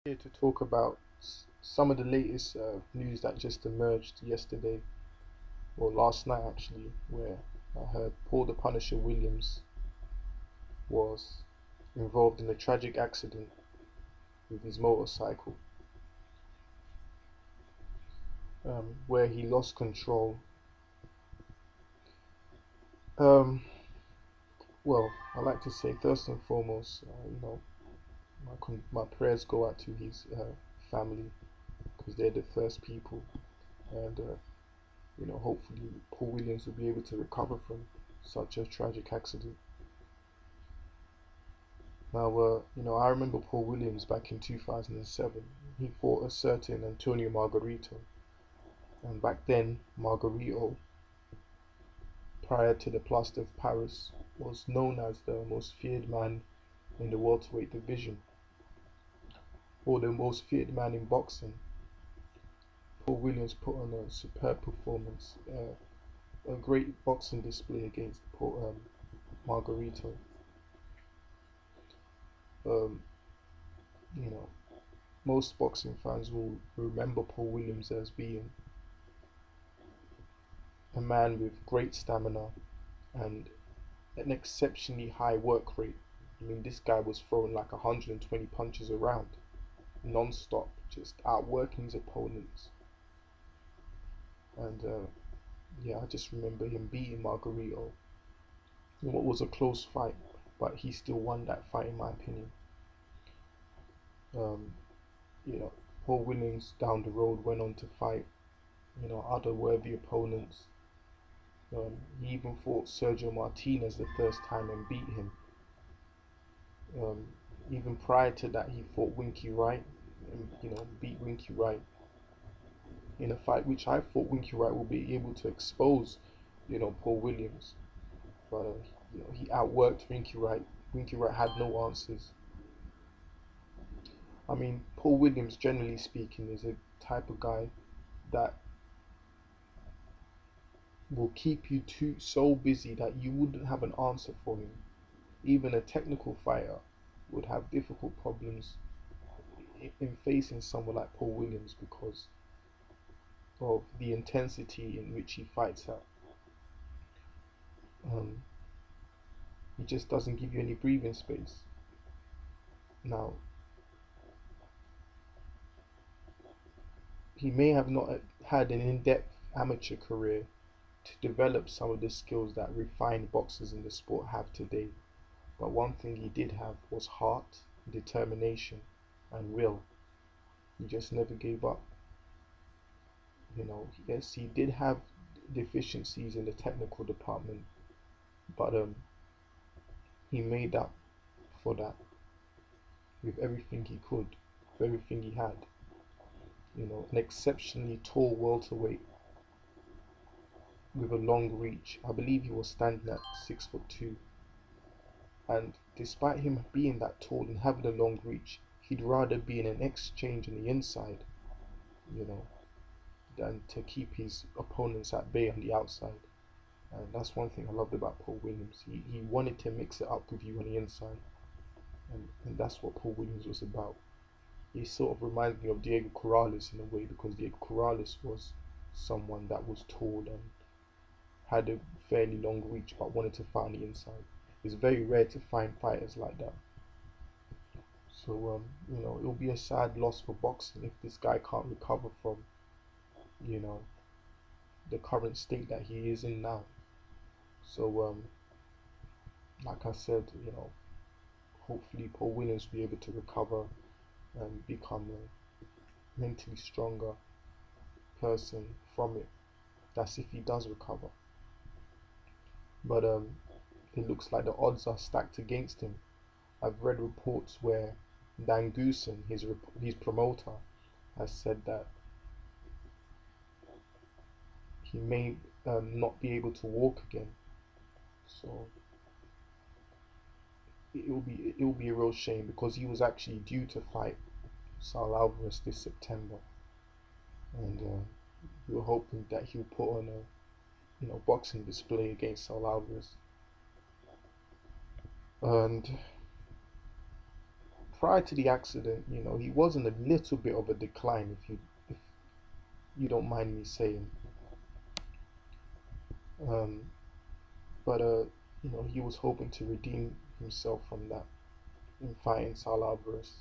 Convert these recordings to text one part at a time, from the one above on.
Here to talk about some of the latest news that just emerged yesterday, or last night actually, where I heard Paul the Punisher Williams was involved in a tragic accident with his motorcycle, where he lost control. Um, well, I like to say first and foremost, my prayers go out to his family because they're the first people, and hopefully Paul Williams will be able to recover from such a tragic accident. Now, I remember Paul Williams back in 2007. He fought a certain Antonio Margarito, and back then, Margarito, prior to the Plaster of Paris, was known as the most feared man in the welterweight division, or the most feared man in boxing. Paul Williams put on a superb performance, a great boxing display against Margarito. Um, you know, most boxing fans will remember Paul Williams as being a man with great stamina and an exceptionally high work rate. I mean, this guy was throwing like 120 punches around non-stop, just outworking his opponents. And yeah, I just remember him beating Margarito in what was a close fight, but he still won that fight in my opinion. Um, you know, Paul Williams down the road went on to fight, other worthy opponents. He even fought Sergio Martinez the first time and beat him. Um, Even prior to that, he fought Winky Wright and beat Winky Wright in a fight which I thought Winky Wright would be able to expose, Paul Williams. But he outworked Winky Wright. Winky Wright had no answers. I mean, Paul Williams, generally speaking, is a type of guy that will keep you so busy that you wouldn't have an answer for him. Even a technical fighter would have difficult problems in facing someone like Paul Williams because of the intensity in which he fights at. Um, he just doesn't give you any breathing space. Now, he may have not had an in-depth amateur career to develop some of the skills that refined boxers in the sport have today, but one thing he did have was heart, determination, and will. He just never gave up. Yes, he did have deficiencies in the technical department, but he made up for that with everything he could, with everything he had. An exceptionally tall welterweight with a long reach. I believe he was standing at 6'2", and despite him being that tall and having a long reach, he'd rather be in an exchange on the inside, you know, than to keep his opponents at bay on the outside. And that's one thing I loved about Paul Williams. He wanted to mix it up with you on the inside, and that's what Paul Williams was about. He sort of reminds me of Diego Corrales in a way because Diego Corrales was someone that was tall and had a fairly long reach but wanted to fight on the inside. It's very rare to find fighters like that. So it'll be a sad loss for boxing if this guy can't recover from, you know, the current state that he is in now. So like I said, hopefully Paul Williams will be able to recover and become a mentally stronger person from it. That's if he does recover. But it looks like the odds are stacked against him. I've read reports where Dan Goosen, his promoter, has said that he may not be able to walk again. So it will be a real shame because he was actually due to fight Saul Alvarez this September, and we were hoping that he'll put on a boxing display against Saul Alvarez. And prior to the accident, he was in a little bit of a decline, if you don't mind me saying. Um, but he was hoping to redeem himself from that in fighting Sal Alvarez.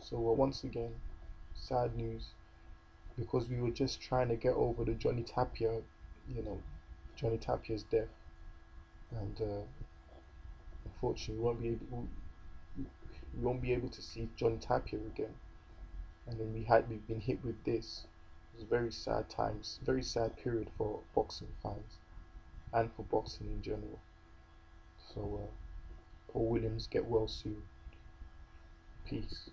So once again, sad news, because we were just trying to get over the you know, Johnny Tapia's death, and unfortunately, we won't be able to see Johnny Tapia again. And then we've been hit with this. It was very sad times, very sad period for boxing fans and for boxing in general. So, Paul Williams, get well soon. Peace.